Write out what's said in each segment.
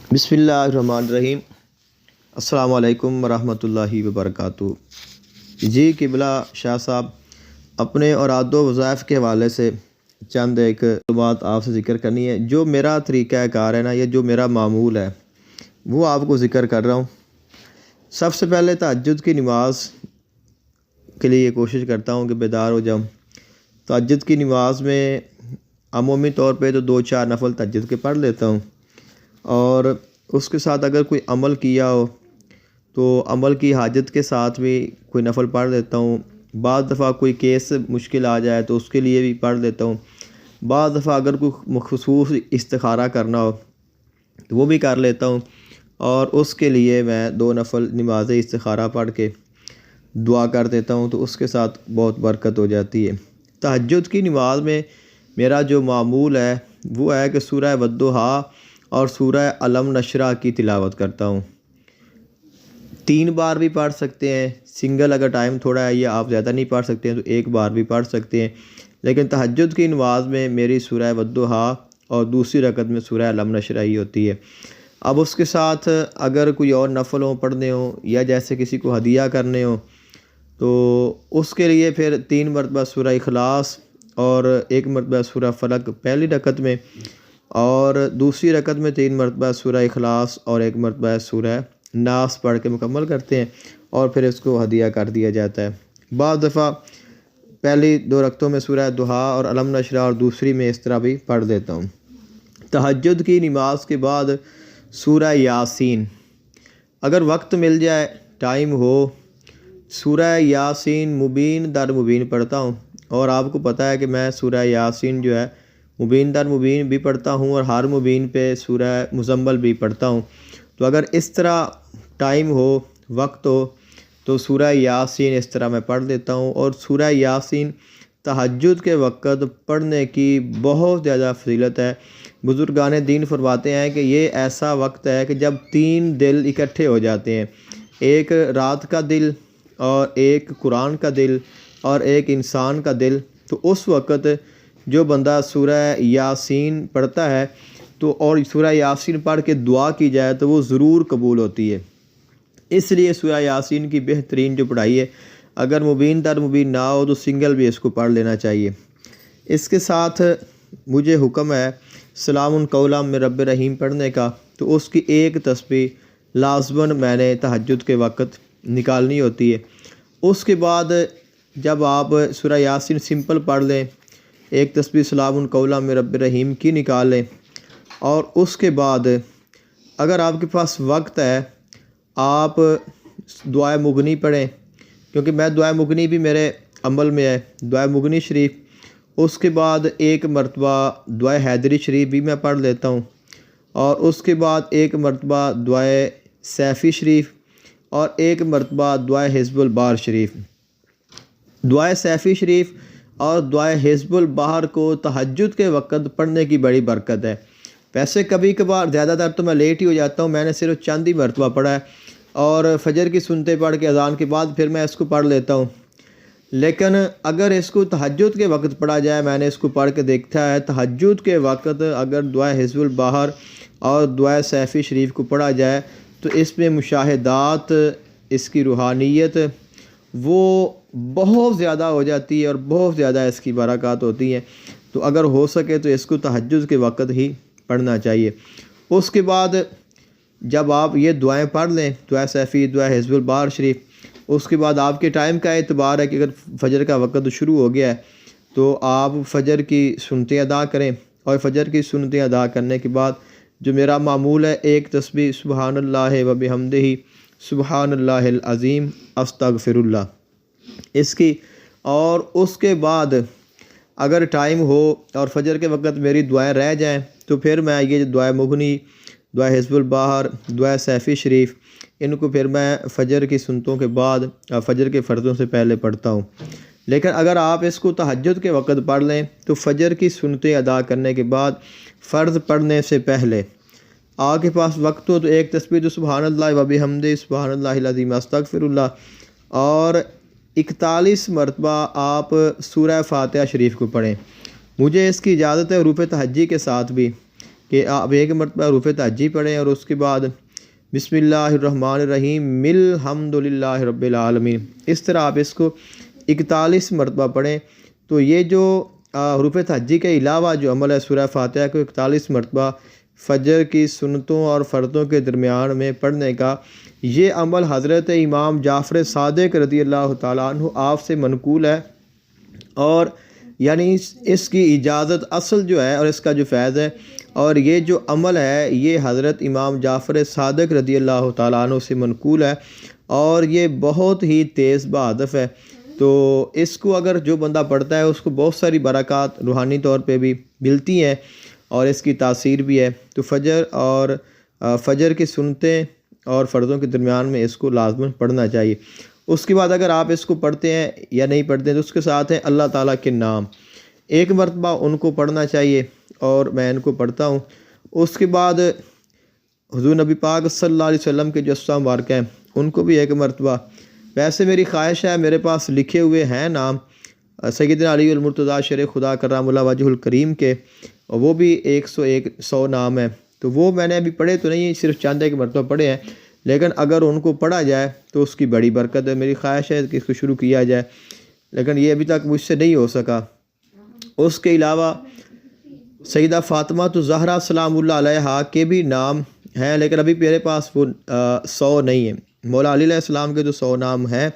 बिस्मिल्लाहिर्रहमानिर्रहीम। अस्सलामु अलैकुम वरहमतुल्लाहि वबरकातुहू। जी किबला शाह साहब, अपने और आदो वज़ाइफ के हवाले से चंद एक बात आपसे ज़िक्र करनी है। जो मेरा तरीक़ाकार है ना, ये जो मेरा मामूल है वो आपको ज़िक्र कर रहा हूँ। सबसे पहले तहज्जुद की नमाज़ के लिए कोशिश करता हूँ कि बेदार हो जाऊँ। तहज्जुद की नमाज़ में अमूमी तौर पे तो 2-4 नफल तहज्जुद के पढ़ लेता हूँ, और उसके साथ अगर कोई अमल किया हो तो अमल की हाजत के साथ भी कोई नफल पढ़ लेता हूँ। बाद दफ़ा कोई केस मुश्किल आ जाए तो उसके लिए भी पढ़ लेता हूँ। बाद दफ़ा अगर कोई मखसूस इस्तिखारा करना हो तो वो भी कर लेता हूँ, और उसके लिए मैं 2 नफल नमाज़ इस्तिखारा पढ़ के दुआ कर देता हूँ, तो उसके साथ बहुत बरकत हो जाती है। तहज्जुद की नमाज़ में मेरा जो मामूल है वो है कि सूरह वद्दुहा और सूरह अलम नशरा की तिलावत करता हूँ। 3 बार भी पढ़ सकते हैं, सिंगल अगर टाइम थोड़ा है या आप ज़्यादा नहीं पढ़ सकते हैं तो 1 बार भी पढ़ सकते हैं। लेकिन तहज्जुद की नमाज़ में मेरी सूरह वद्दुहा और दूसरी रकत में सूरह अलम नशरा ही होती है। अब उसके साथ अगर कोई और नफल हो पढ़ने हो या जैसे किसी को हदिया करने हो तो उसके लिए फिर 3 मरतबा सूरह इखलास और 1 मरतबा सूरह फलक पहली रकत में, और दूसरी रकत में 3 मरतबा सूरह इखलास और 1 मरतबा सूरह नास पढ़ के मुकम्मल करते हैं, और फिर इसको हदिया कर दिया जाता है। बाद दफ़ा पहली 2 रकतों में सूरह दुहा और अलम नशरा और दूसरी में इस तरह भी पढ़ देता हूँ। तहज्जुद की नमाज के बाद सूरह यासीन, अगर वक्त मिल जाए, टाइम हो, सूरह यासीन मुबीन दर मुबीन पढ़ता हूँ। और आपको पता है कि मैं सूरह यासीन जो है मुबीन दर मुबीन भी पढ़ता हूँ और हर मुबीन पे सूरह मुज़म्मल भी पढ़ता हूँ। तो अगर इस तरह टाइम हो, वक्त हो, तो सूरह यासीन इस तरह मैं पढ़ लेता हूँ। और सूरह यासीन तहज्जुद के वक़्त पढ़ने की बहुत ज़्यादा फजीलत है। बुज़ुर्गान दीन फरमाते हैं कि ये ऐसा वक्त है कि जब 3 दिल इकट्ठे हो जाते हैं, एक रात का दिल और एक कुरान का दिल और एक इंसान का दिल। तो उस वक़्त जो बंदा सूरह यासीन पढ़ता है तो और सूरह यासीन पढ़ के दुआ की जाए तो वो ज़रूर कबूल होती है। इसलिए सूरह यासीन की बेहतरीन जो पढ़ाई है, अगर मुबीन दर मुबीन ना हो तो सिंगल भी इसको पढ़ लेना चाहिए। इसके साथ मुझे हुक्म है सलामुन कौलम मिन रब्बिर रहीम पढ़ने का, तो उसकी एक तस्बीह लाज़मन मैंने तहज्जुद के वक़्त निकालनी होती है। उसके बाद जब आप सूरह यासीन सिंपल पढ़ लें, एक तस्बीह सलामुन कौलम मिन रब्बिर रहीम की निकाल लें, और उसके बाद अगर आपके पास वक्त है आप दुआ मुगनी पढ़ें, क्योंकि मैं दुआ मुगनी भी मेरे अमल में है, दुआ मुगनी शरीफ। उसके बाद 1 मरतबा दुआ हैदरी शरीफ भी मैं पढ़ लेता हूँ, और उसके बाद 1 मरतबा दुआ सैफ़ी शरीफ और 1 मरतबा दुआ हिज़्बुल बार शरीफ। दुआ सैफ़ी शरीफ और दुआ हिज़्बुल बाहर को तहज्जुद के वक़्त पढ़ने की बड़ी बरकत है। वैसे कभी कभार ज़्यादातर तो मैं लेट ही हो जाता हूँ, मैंने सिर्फ चंद ही मरतबा पढ़ा है, और फजर की सुनते पढ़ के अज़ान के बाद फिर मैं इसको पढ़ लेता हूँ। लेकिन अगर इसको तहज्जुद के वक़्त पढ़ा जाए, मैंने इसको पढ़ के देखा है, तहज्जुद के वक़्त अगर दुआ हिज़्बुल बाहर और दुआ सैफ़ी शरीफ को पढ़ा जाए तो इसमें मुशाहिदात, इसकी रूहानियत वो बहुत ज़्यादा हो जाती है और बहुत ज़्यादा इसकी बरक़ात होती हैं। तो अगर हो सके तो इसको तहज्जुद के वक़्त ही पढ़ना चाहिए। उसके बाद जब आप ये दुआएं पढ़ लें, दुआ सैफ़ी, दुआ हिज़्बुल बार शरीफ, उसके बाद आपके टाइम का एतबार है कि अगर फ़जर का वक़्त शुरू हो गया है तो आप फ़जर की सुन्नतें अदा करें, और फ़जर की सुन्नतें अदा करने के बाद जो मेरा मामूल है, एक तस्बीह सुबहानल्लाह व बिहम्दिही सुबहानल्लाहिल अज़ीम अस्तगफिरुल्लाह इसकी। और उसके बाद अगर टाइम हो और फ़जर के वक़्त मेरी दुआएं रह जाएं तो फिर मैं ये दुआ मुगनी, दुआ हिज़्बुल बाहर, दुआ सैफ़ी शरीफ, इनको फिर मैं फ़जर की सुन्नतों के बाद फ़जर के फ़र्ज़ों से पहले पढ़ता हूँ। लेकिन अगर आप इसको तहज्जुद के वक़्त पढ़ लें तो फ़जर की सुन्नतें अदा करने के बाद फ़र्ज़ पढ़ने से पहले आपके पास वक्त हो तो एक तस्बीह तो सुबहानल्लाह व बिहम्दिही सुबहानल्लाहिल अज़ीम अस्तगफिरुल्लाह, और 41 मरतबा आप सूरह फ़ातिहा शरीफ को पढ़ें। मुझे इसकी इजाज़त है रूप तहज्जी के साथ भी, कि आप एक मरतबा रूफ़ तहज्जी पढ़ें और उसके बाद बिस्मिल्लाहिर्रहमानिर्रहीम मिल हम्दुलिल्लाहि रब्बिल आलमीन, इस तरह आप इसको 41 मरतबा पढ़ें। तो ये जो रूफ़ तहज्जी के अलावा जो अमल है सूरह फातिहा को 41 मरतबा फ़जर की सुन्नतों और फ़र्ज़ों के दरमियान में पढ़ने का, ये अमल हज़रत इमाम जाफ़र सादिक़ रज़ियल्लाहु ताला अन्हु आप से मनक़ूल है। और यानी इसकी इजाज़त असल जो है और इसका जो फ़ैज़ है और ये जो अमल है ये हज़रत इमाम जाफ़र सादिक़ रज़ियल्लाहु ताला अन्हु से मनक़ूल है और ये बहुत ही तेज़ बहदफ़ है। तो इसको अगर जो बंदा पढ़ता है उसको बहुत सारी बरक़ात रूहानी तौर पे भी मिलती हैं और इसकी तासीर भी है। तो फ़जर की सुन्नतें और फ़र्ज़ों के दरमियान में इसको लाज़मन पढ़ना चाहिए। उसके बाद अगर आप इसको पढ़ते हैं या नहीं पढ़ते हैं तो उसके साथ हैं अल्लाह ताला के नाम, एक मरतबा उनको पढ़ना चाहिए और मैं इनको पढ़ता हूँ। उसके बाद हुज़ूर नबी पाक सल्लल्लाहु अलैहि वसल्लम के जो अस्सलाम मुबारक हैं उनको भी एक मरतबा, वैसे मेरी ख्वाहिश है मेरे पास लिखे हुए हैं नाम सैयदना अली अल मुर्तज़ा शेर खुदा करमुल्लाह वजहुल करीम के, वो भी 100 नाम है। तो वो मैंने अभी पढ़े तो नहीं, सिर्फ चंद एक मरतबा पढ़े हैं, लेकिन अगर उनको पढ़ा जाए तो उसकी बड़ी बरकत है। मेरी ख्वाहिश है कि इसको शुरू किया जाए, लेकिन ये अभी तक मुझसे नहीं हो सका। उसके अलावा सैयदा फ़ातिमा तो ज़हरा सलामुल्लाह अलैहा के भी नाम हैं, लेकिन अभी मेरे पास वो 100 नहीं है। मौला अली अलैहिस्सलाम के जो 100 नाम हैं,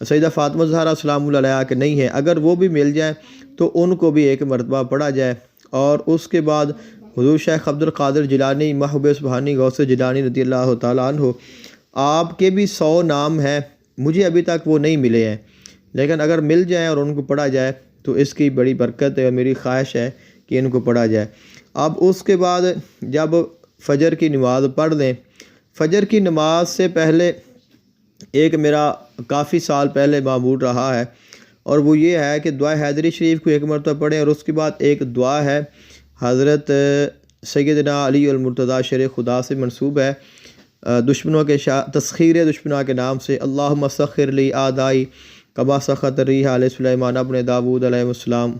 सैयदा फ़ातिमा ज़हरा सलामुल्लाह अलैहा के नहीं है। अगर वो भी मिल जाए तो उनको भी एक मरतबा पढ़ा जाए। और उसके बाद हुज़ूर शेख अब्दुल क़ादिर जिलानी महबूब सुबहानी गौस जिलानी रज़ियल्लाहु ताला अन्हु, आपके भी 100 नाम हैं, मुझे अभी तक वो नहीं मिले हैं, लेकिन अगर मिल जाए और उनको पढ़ा जाए तो इसकी बड़ी बरकत है और मेरी ख्वाहिश है कि इनको पढ़ा जाए। अब उसके बाद जब फ़जर की नमाज़ पढ़ लें, फ़जर की नमाज से पहले एक मेरा काफ़ी साल पहले मामूल रहा है और वो ये है कि दुआ हैदरी शरीफ को एक मरतबा पढ़ें और उसके बाद एक दुआ है हज़रत सैयदना अली अल मुर्तज़ा शेर खुदा से मंसूब है, दुश्मनों के तस्खीर दुश्मना के नाम से, अल्लाहुम्मा सख़िर ली आदाई कमा सख़त रिहा अलै सुलैमान इब्न दाऊद अलैहिस्सलाम।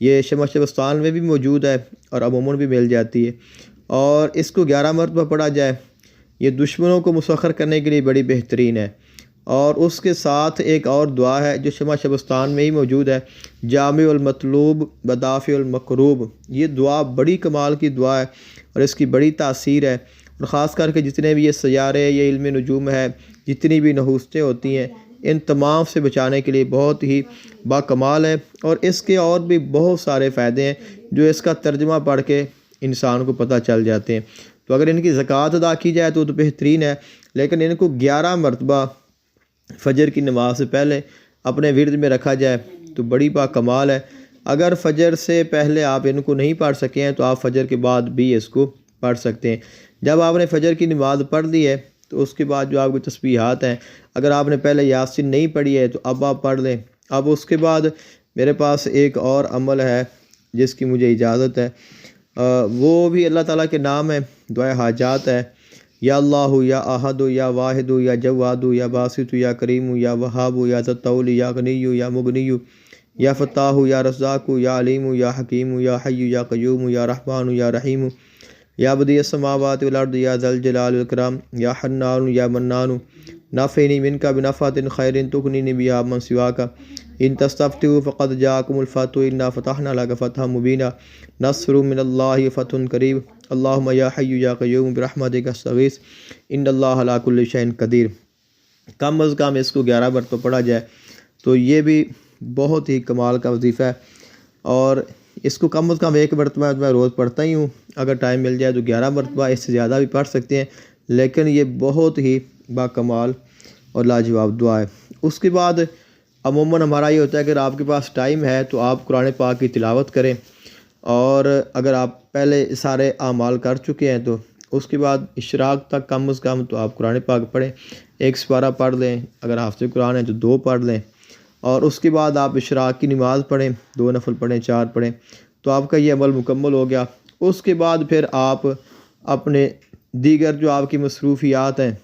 ये शमशाबस्तान में भी मौजूद है और अमूमन भी मिल जाती है और इसको 11 मरतबा पढ़ा जाए। ये दुश्मनों को मुसख़्ख़र करने के लिए बड़ी बेहतरीन है। और उसके साथ एक और दुआ है जो शमशाबस्तान में ही मौजूद है, जामिउल मतलूब बदाफ़िउल मकरूब। ये दुआ बड़ी कमाल की दुआ है और इसकी बड़ी तासीर है और ख़ास करके जितने भी ये सयारे, ये इल्म नजूम है, जितनी भी नहूस्तें होती हैं, इन तमाम से बचाने के लिए बहुत ही बाकमाल है। और इसके और भी बहुत सारे फ़ायदे हैं जो इसका तर्जुमा पढ़ के इंसान को पता चल जाते हैं। तो अगर इनकी ज़कात अदा की जाए तो बेहतरीन है, लेकिन इनको 11 मरतबा फ़जर की नमाज से पहले अपने विरद में रखा जाए तो बड़ी बाकमाल है। अगर फ़जर से पहले आप इनको नहीं पढ़ सके हैं तो आप फ़जर के बाद भी इसको पढ़ सकते हैं। जब आपने फ़जर की नमाज़ पढ़ ली है तो उसके बाद जो आपकी तस्बीहात हैं, अगर आपने पहले यासीन नहीं पढ़ी है तो अब आप पढ़ लें। अब उसके बाद मेरे पास एक और अमल है जिसकी मुझे इजाज़त है, वो भी अल्लाह ताला के नाम है, दुआ हाजात है। या अल्लाहु या अहदु या वाहिदु या जवादु या बासितु या करीमु या वहाबु या ततौल या गनियु या मुगनियु या फ़ताहु या रज़ाक़ु या अलीमु या हकीमु या हय्यु या क़य्यूमु या रहमानु या रहीमु या बदियस समावाति वल अर्दि या ज़ल जलालिल इकराम या हन्नानु या मन्नानु नाफ़िनी मिनका बिनफ़ातिन खैरिन तुग़नीनी बिहा मन सिवाका इन तस्तफ्तिहु फ़क़द जाअकुमुल फ़तहु इन्ना फ़तहना लका फ़तहम मुबीना नस्रुम मिनल्लाहि फ़तहुन क़रीब अल्लाहुम्मा या हय्यु या क़य्यूम बिरहमतिका अस्तगीस इन्नल्लाहा अला कुल्लि शैइन क़दीर। कम अज़ कम इसको 11 बार तो पढ़ा जाए तो ये भी बहुत ही कमाल का वजीफ़ा है। और इसको कम अज़ कम एक मरतबा मैं रोज़ पढ़ता ही हूँ, अगर टाइम मिल जाए तो 11 मरतबा, इससे ज़्यादा भी पढ़ सकते हैं, लेकिन ये बहुत ही बाकमाल और लाजवाब दुआ है। उसके बाद अमूमन हमारा ये होता है कि अगर आपके पास टाइम है तो आप कुरान पाक की तिलावत करें, और अगर आप पहले सारे आमाल कर चुके हैं तो उसके बाद इशराक तक कम अज़ कम तो आप कुरान पाक पढ़ें, एक सुपारा पढ़ लें, अगर हाफ़िज़ कुरान है तो 2 पढ़ लें, और उसके बाद आप इशराक की नमाज़ पढ़ें, 2 नफल पढ़ें, 4 पढ़ें, तो आपका ये अमल मुकम्मल हो गया। उसके बाद फिर आप अपने दीगर जो आपकी मसरूफ़ियात हैं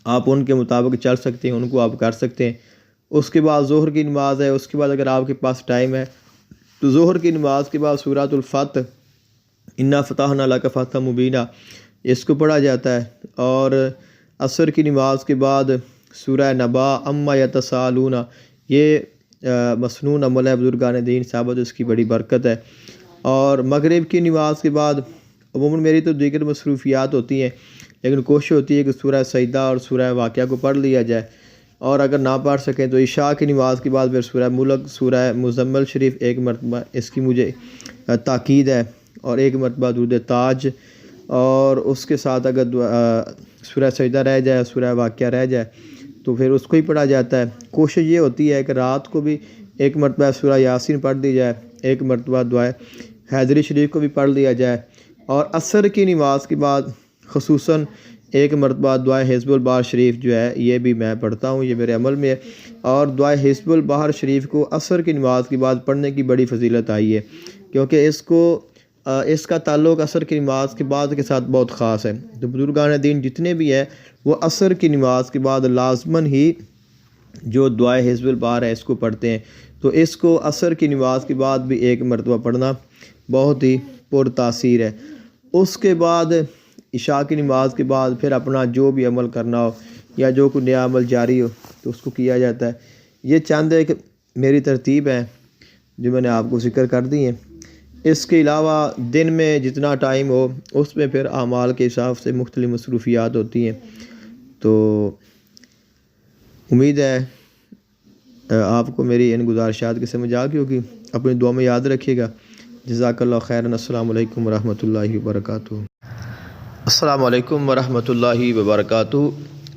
आप उनके मुताबिक चल सकते हैं, उनको आप कर सकते हैं। उसके बाद ज़ोहर की नमाज़ है, उसके बाद अगर आपके पास टाइम है तो ज़ोहर की नमाज़ के बाद सूरतुल फ़तह इन्ना फ़तहना लका फ़तहम मुबीना, इसको पढ़ा जाता है। और असर की नमाज के बाद सूरह नबा अम्मा यतसालूना, ये मसनून अमल है बुज़ुर्गान दीन साहब, इसकी बड़ी बरकत है। और मगरिब की नमाज के बाद अमूमन मेरी तो दीगर मसरूफियात होती हैं, लेकिन कोशिश होती है कि सूरह सजदा और सूरह वाक़िया को पढ़ लिया जाए। और अगर ना पढ़ सकें तो इशा की नमाज के बाद फिर सूरह मुल्क, सूरह मुज़म्मिल शरीफ एक मरतबा, इसकी मुझे ताकीद है, और एक मरतबा दुरूद ताज। और उसके साथ अगर सूरह सजदा रह जाए, सूरह वाक़िया रह जाए तो फिर उसको ही पढ़ा जाता है। कोशिश ये होती है कि रात को भी एक मरतबा सूरह यासीन पढ़ दी जाए, एक मरतबा दुआ हैदरी शरीफ को भी पढ़ लिया जाए। और असर की नमाज के बाद ख़ुसूसन एक मरतबा दुआ हिज़्बुल बार शरीफ जो है ये भी मैं पढ़ता हूँ, ये मेरे अमल में है। और दुआ हिज़्बुल बार शरीफ को असर की नमाज के बाद पढ़ने की बड़ी फजीलत आई है, क्योंकि इसका ताल्लुक़ असर की नमाज के बाद के साथ बहुत ख़ास है। तो बुज़ुर्गान दीन जितने भी हैं वो असर की नमाज के बाद लाजमन ही जो दुआ हिज़्बुल बार है इसको पढ़ते हैं। तो इसको असर की नमाज के बाद भी एक मरतबा पढ़ना बहुत ही पुरतासीर है। उसके बाद इशा की नमाज के बाद फिर अपना जो भी अमल करना हो या जो कोई नया अमल जारी हो तो उसको किया जाता है। ये चंद एक मेरी तरतीब है जो मैंने आपको ज़िक्र कर दी है। इसके अलावा दिन में जितना टाइम हो उसमें फिर आमाल के हिसाब से मुख्तलिफ मसरूफियात होती हैं। तो उम्मीद है आपको मेरी इन गुजारिशात की समझ आ गई होगी। अपनी दुआ में याद रखिएगा। जज़ाकल्लाहु खैरन। अस्सलामु अलैकुम वरहमतुल्लाहि वबरकातुहू। अस्सलामु अलैकुम वरहमतुल्लाहि वबरकातुहू।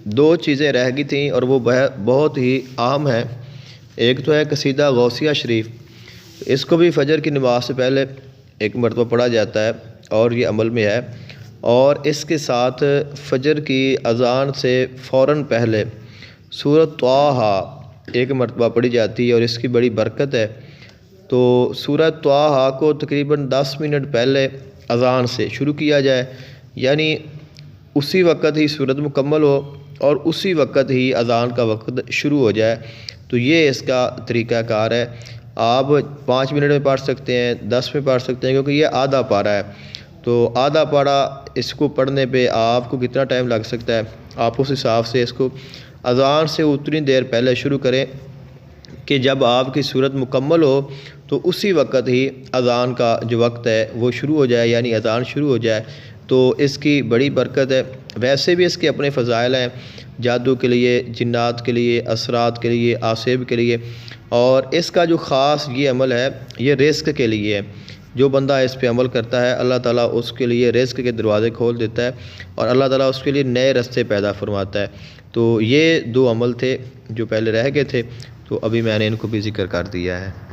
दो चीज़ें रह गई थीं और वो बहुत ही अहम है। एक तो है कसीदा गौसिया शरीफ, इसको भी फ़जर की नमाज से पहले एक मरतबा पढ़ा जाता है और ये अमल में है। और इसके साथ फ़जर की अज़ान से फ़ौरन पहले सूरत त्वाहा एक मरतबा पढ़ी जाती है और इसकी बड़ी बरकत है। तो सूरत त्वाहा को तकरीबन 10 मिनट पहले अज़ान से शुरू किया जाए, यानी उसी वक़्त ही सूरत मुकम्मल हो और उसी वक़्त ही अज़ान का वक़्त शुरू हो जाए। तो ये इसका तरीक़ाकार है। आप 5 मिनट में पढ़ सकते हैं, 10 में पढ़ सकते हैं, क्योंकि ये आधा पारा है। तो आधा पारा इसको पढ़ने पे आपको कितना टाइम लग सकता है, आप उस हिसाब से इसको अज़ान से उतनी देर पहले शुरू करें कि जब आपकी सूरत मुकम्मल हो तो उसी वक़्त ही अज़ान का जो वक्त है वो शुरू हो जाए, यानी अज़ान शुरू हो जाए। तो इसकी बड़ी बरकत है। वैसे भी इसके अपने फ़ज़ाइल हैं, जादू के लिए, जिन्नात के लिए, असरात के लिए, आसिब के लिए। और इसका जो ख़ास ये अमल है ये रिज़्क़ के लिए है। जो बंदा इस पे अमल करता है अल्लाह ताला उसके लिए रिज़्क़ के दरवाज़े खोल देता है और अल्लाह ताला उसके लिए नए रास्ते पैदा फरमाता है। तो ये दो अमल थे जो पहले रह गए थे, तो अभी मैंने इनको भी ज़िक्र कर दिया है।